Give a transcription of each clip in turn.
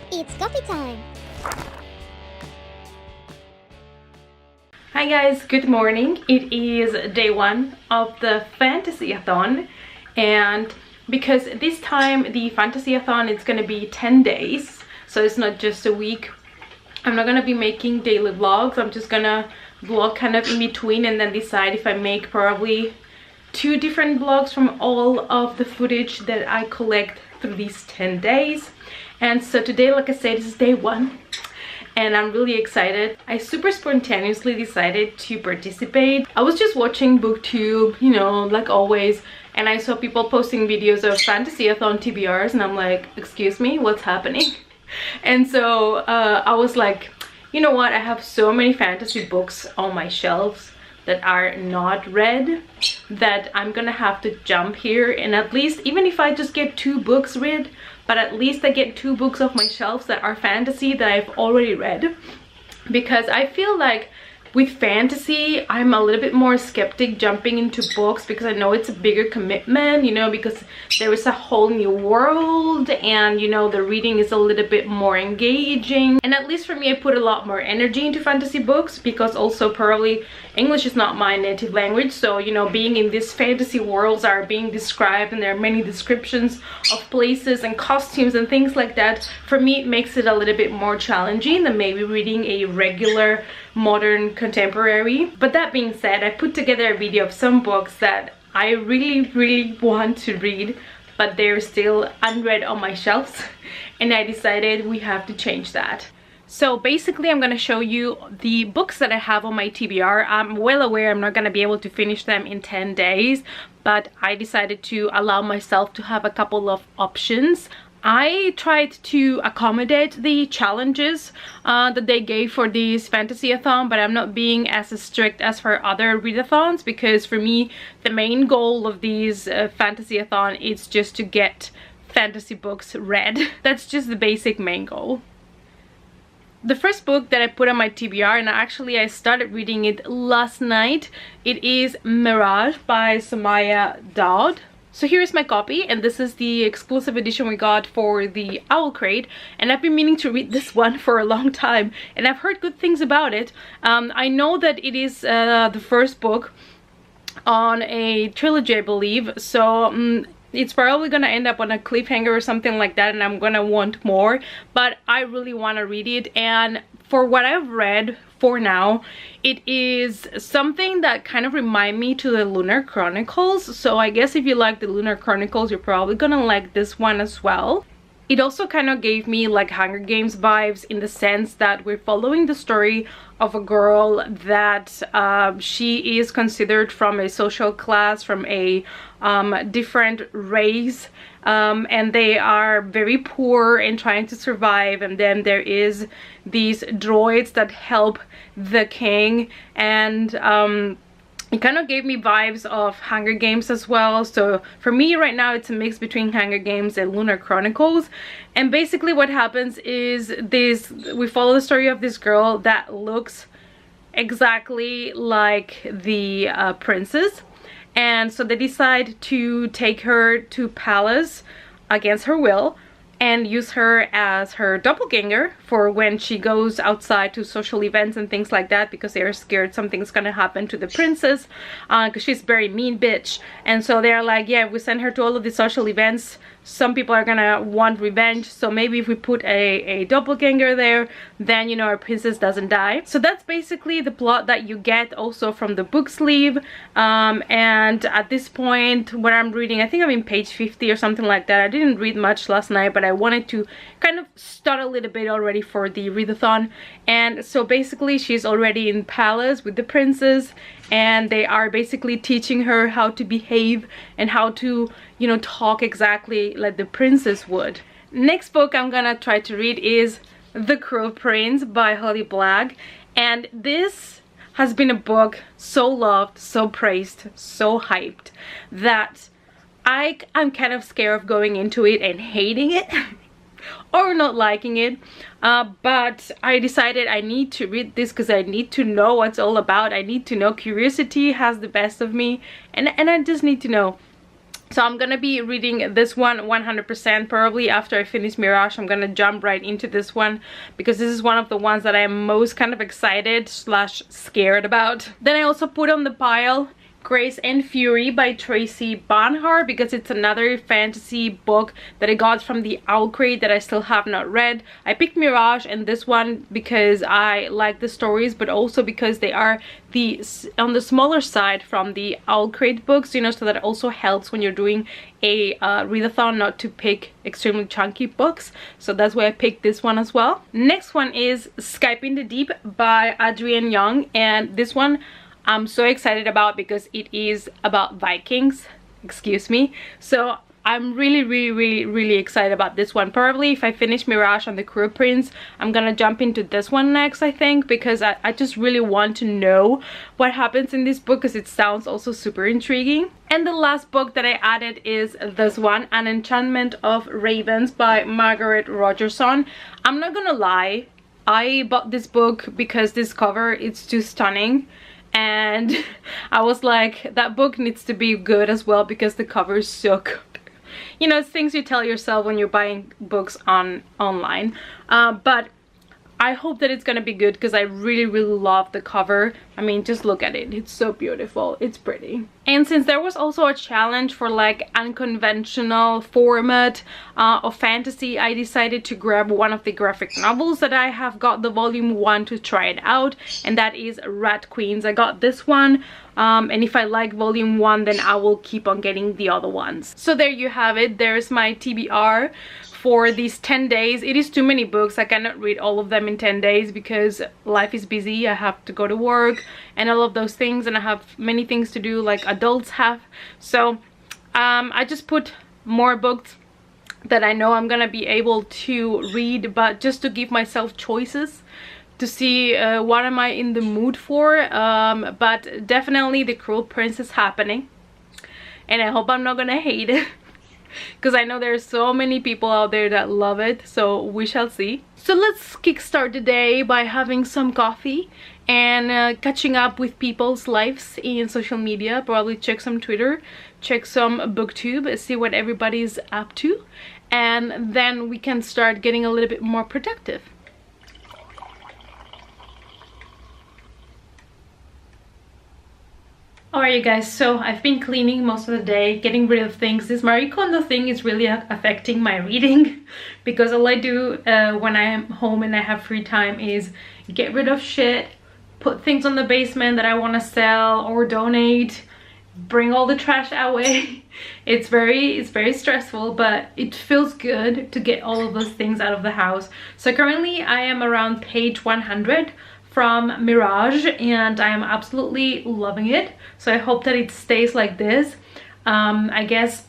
It's coffee time! Hi guys, good morning. It is day one of the Fantasy-A-Thon, and because this time the Fantasy-A-Thon is gonna be 10 days, so it's not just a week. I'm not gonna be making daily vlogs. I'm just gonna vlog kind of in between and then decide if I make probably 2 different vlogs from all of the footage that I collect through these 10 days. And so today, like I said, this is day one and I'm really excited. I super spontaneously decided to participate. I was just watching booktube, you know, like always, and I saw people posting videos of Fantasy-A-Thon TBRs and I'm like, excuse me, what's happening? And so I was like, you know what, I have so many fantasy books on my shelves that are not read that I'm gonna have to jump here, and at least, even if I just get 2 books read, but at least I get 2 books off my shelves that are fantasy that I've already read. Because I feel like with fantasy, I'm a little bit more skeptic jumping into books because I know it's a bigger commitment, you know, because there is a whole new world and, you know, the reading is a little bit more engaging. And at least for me, I put a lot more energy into fantasy books because also probably English is not my native language. So, you know, being in these fantasy worlds are being described and there are many descriptions of places and costumes and things like that. For me, it makes it a little bit more challenging than maybe reading a regular modern contemporary. But that being said, I put together a video of some books that I really want to read, but they're still unread on my shelves, and I decided we have to change that. So basically, I'm gonna show you the books that I have on my TBR. I'm well aware I'm not gonna be able to finish them in 10 days, but I decided to allow myself to have a couple of options. I tried to accommodate the challenges that they gave for this Fantasy-A-Thon, but I'm not being as strict as for other readathons, because for me, the main goal of these Fantasy-A-Thon is just to get fantasy books read. That's just the basic main goal. The first book that I put on my TBR, and actually I started reading it last night, it is Mirage by Samaya Daud. So here's my copy, and this is the exclusive edition we got for the Owl Crate, and I've been meaning to read this one for a long time, and I've heard good things about it. I know that it is the first book on a trilogy, I believe, so it's probably gonna end up on a cliffhanger or something like that, and I'm gonna want more, but I really want to read it. And for what I've read for now, it is something that kind of remind me to the Lunar Chronicles, so I guess if you like the Lunar Chronicles, you're probably gonna like this one as well. It also kind of gave me like Hunger Games vibes, in the sense that we're following the story of a girl that she is considered from a social class, from a different race, and they are very poor and trying to survive, and then there is these droids that help the king, and it kind of gave me vibes of Hunger Games as well. So for me right now, it's a mix between Hunger Games and Lunar Chronicles. And basically what happens is we follow the story of this girl that looks exactly like the princess. And so they decide to take her to palace against her will and use her as her doppelganger for when she goes outside to social events and things like that, because they're scared something's gonna happen to the princess, because she's very mean bitch. And so they're like, yeah, if we send her to all of the social events, some people are gonna want revenge, so maybe if we put a doppelganger there, then, you know, our princess doesn't die. So that's basically the plot that you get also from the book sleeve. And at this point, what I'm reading, I think I'm in page 50 or something like that. I didn't read much last night, but I wanted to kind of start a little bit already for the readathon. And so basically she's already in palace with the princess, and they are basically teaching her how to behave and how to, you know, talk exactly like the princess would. Next book I'm gonna try to read is The Cruel Prince by Holly Black, and this has been a book so loved, so praised, so hyped that I'm kind of scared of going into it and hating it or not liking it, but I decided I need to read this because I need to know what it's all about. I need to know. Curiosity has the best of me, and I just need to know. So I'm gonna be reading this one 100%. Probably after I finish Mirage, I'm gonna jump right into this one because this is one of the ones that I am most kind of excited slash scared about. Then I also put on the pile Grace and Fury by Tracy Barnhart because it's another fantasy book that I got from the Owl Crate that I still have not read. I picked Mirage and this one because I like the stories, but also because they are on the smaller side from the Owl Crate books, you know, so that also helps when you're doing a readathon not to pick extremely chunky books. So that's why I picked this one as well. Next one is Skyping the Deep by Adrienne Young, and this one I'm so excited about because it is about Vikings, excuse me. So I'm really excited about this one. Probably if I finish Mirage and the Cruel Prince, I'm gonna jump into this one next, I think, because I just really want to know what happens in this book because it sounds also super intriguing. And the last book that I added is this one, An Enchantment of Ravens by Margaret Rogerson. I'm not gonna lie, I bought this book because this cover, it's too stunning. And I was like, that book needs to be good as well because the cover is so good. You know, it's things you tell yourself when you're buying books online. But I hope that it's gonna be good because I really love the cover. I mean, just look at it. It's so beautiful. It's pretty. And since there was also a challenge for like unconventional format of fantasy, I decided to grab one of the graphic novels that I have got the volume 1 to try it out, and that is Rat Queens. I got this one. And if I like volume 1, then I will keep on getting the other ones. So there you have it. There's my TBR for these 10 days. It is too many books. I cannot read all of them in 10 days because life is busy. I have to go to work and all of those things, and I have many things to do like adults have. So I just put more books that I know I'm gonna be able to read, but just to give myself choices to see what am I in the mood for. But definitely the Cruel Prince is happening, and I hope I'm not gonna hate it because I know there's so many people out there that love it, so we shall see. So let's kickstart the day by having some coffee and catching up with people's lives in social media. Probably check some Twitter, check some booktube, see what everybody's up to, and then we can start getting a little bit more productive. Alright you guys, so I've been cleaning most of the day, getting rid of things. This Marie Kondo thing is really affecting my reading because all I do when I am home and I have free time is get rid of shit, put things on the basement that I want to sell or donate, bring all the trash away. It's very stressful, but it feels good to get all of those things out of the house. So currently I am around page 100 from Mirage and I am absolutely loving it. So I hope that it stays like this. I guess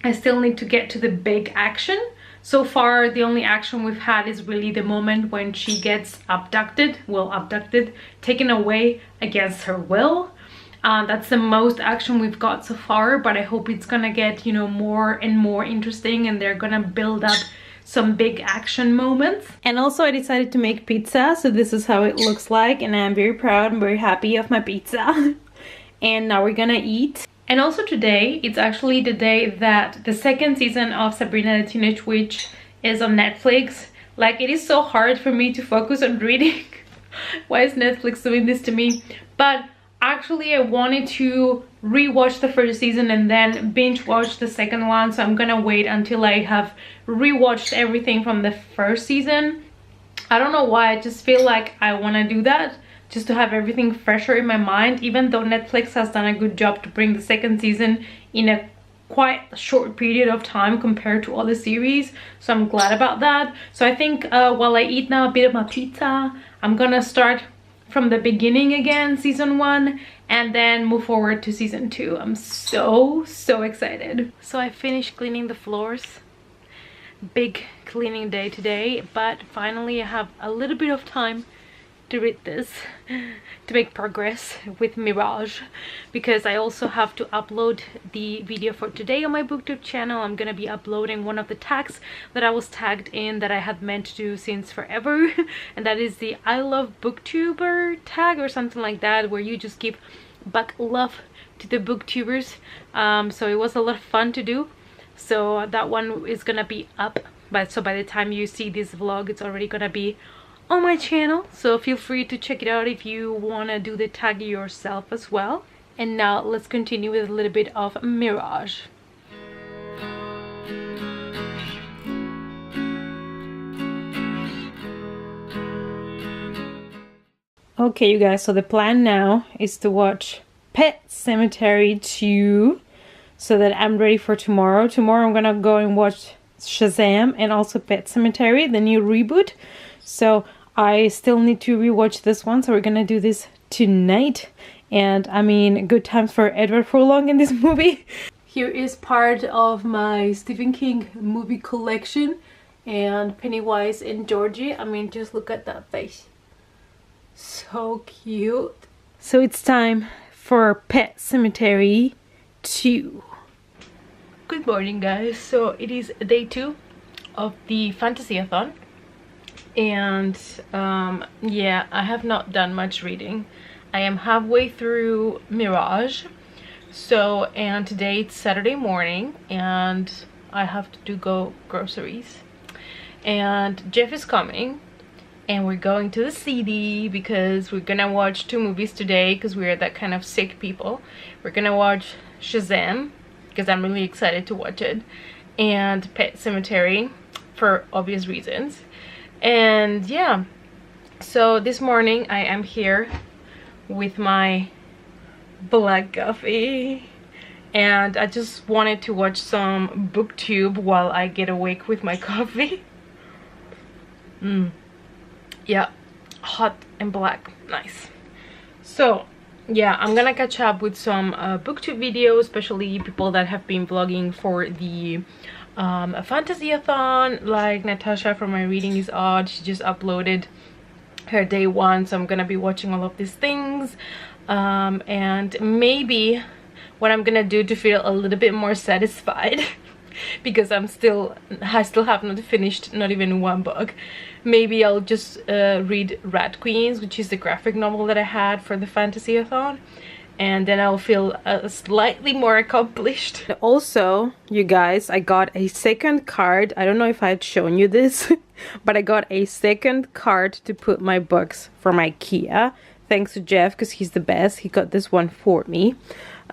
I still need to get to the big action. So far the only action we've had is really the moment when she gets abducted, taken away against her will. That's the most action we've got so far, but I hope it's gonna get, you know, more and more interesting, and they're gonna build up some big action moments. And also I decided to make pizza, so this is how it looks like, and I'm very proud and very happy of my pizza. And now we're gonna eat. And also today, it's actually the day that the second season of Sabrina the Teenage Witch is on Netflix. Like, it is so hard for me to focus on reading. Why is Netflix doing this to me? But actually I wanted to rewatch the first season and then binge watch the second one, so I'm gonna wait until I have rewatched everything from the first season. I don't know why, I just feel like I want to do that just to have everything fresher in my mind, even though Netflix has done a good job to bring the second season in a quite short period of time compared to other series, so I'm glad about that. So I think while I eat now a bit of my pizza, I'm gonna start from the beginning again, season 1, and then move forward to season 2. I'm so excited. So I finished cleaning the floors. Big cleaning day today, but finally I have a little bit of time to read this, to make progress with Mirage, because I also have to upload the video for today on my booktube channel. I'm gonna be uploading one of the tags that I was tagged in that I had meant to do since forever, and that is the I love booktuber tag or something like that, where you just give back love to the booktubers. So it was a lot of fun to do. So that one is gonna be up, but so by the time you see this vlog, it's already gonna be on my channel. So feel free to check it out if you wanna do the tag yourself as well. And now let's continue with a little bit of Mirage. Okay, you guys, so the plan now is to watch Pet Sematary 2 so that I'm ready for tomorrow. Tomorrow I'm gonna go and watch Shazam and also Pet Sematary, the new reboot. So I still need to rewatch this one, so we're gonna do this tonight. And I mean, good times for Edward Furlong in this movie. Here is part of my Stephen King movie collection, and Pennywise and Georgie. I mean, just look at that face. So cute. So it's time for Pet Sematary 2. Good morning, guys. So it is day 2 of the Fantasy-A-Thon. And yeah, I have not done much reading. I am halfway through Mirage. So, and today it's Saturday morning and I have to go groceries. And Jeff is coming. And we're going to the CD because we're gonna watch 2 movies today because we're that kind of sick people. We're gonna watch Shazam because I'm really excited to watch it, and Pet Sematary for obvious reasons. And yeah, so this morning I am here with my black coffee and I just wanted to watch some booktube while I get awake with my coffee. Yeah, hot and black, nice. So yeah, I'm gonna catch up with some booktube videos, especially people that have been vlogging for the Fantasy-A-Thon, like Natasha from My Reading is Odd. She just uploaded her day 1, so I'm gonna be watching all of these things. And maybe what I'm gonna do to feel a little bit more satisfied because I still have not finished not even 1 book. Maybe I'll just read Rat Queens, which is the graphic novel that I had for the Fantasy-A-Thon, and then I'll feel slightly more accomplished. Also, you guys, I got a second card. I don't know if I had shown you this, but I got a second card to put my books from IKEA. Thanks to Jeff, because he's the best. He got this one for me.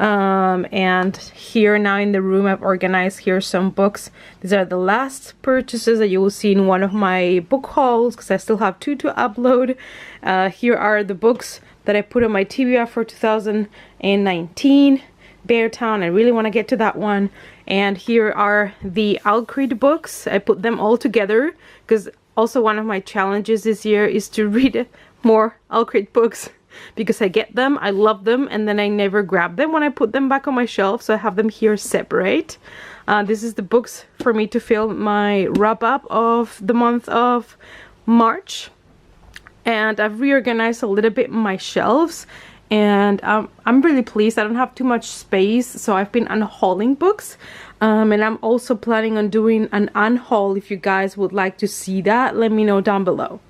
And here now in the room I've organized here some books. These are the last purchases that you will see in one of my book hauls because I still have 2 to upload. Here are the books that I put on my TBR for 2019. Beartown, I really want to get to that one. And here are the Alcreed books. I put them all together because also one of my challenges this year is to read more Alcreed books. Because I get them, I love them, and then I never grab them when I put them back on my shelf, so I have them here separate. This is the books for me to fill my wrap up of the month of March. And I've reorganized a little bit my shelves, and I'm really pleased. I don't have too much space, so I've been unhauling books. And I'm also planning on doing an unhaul. If you guys would like to see that, let me know down below.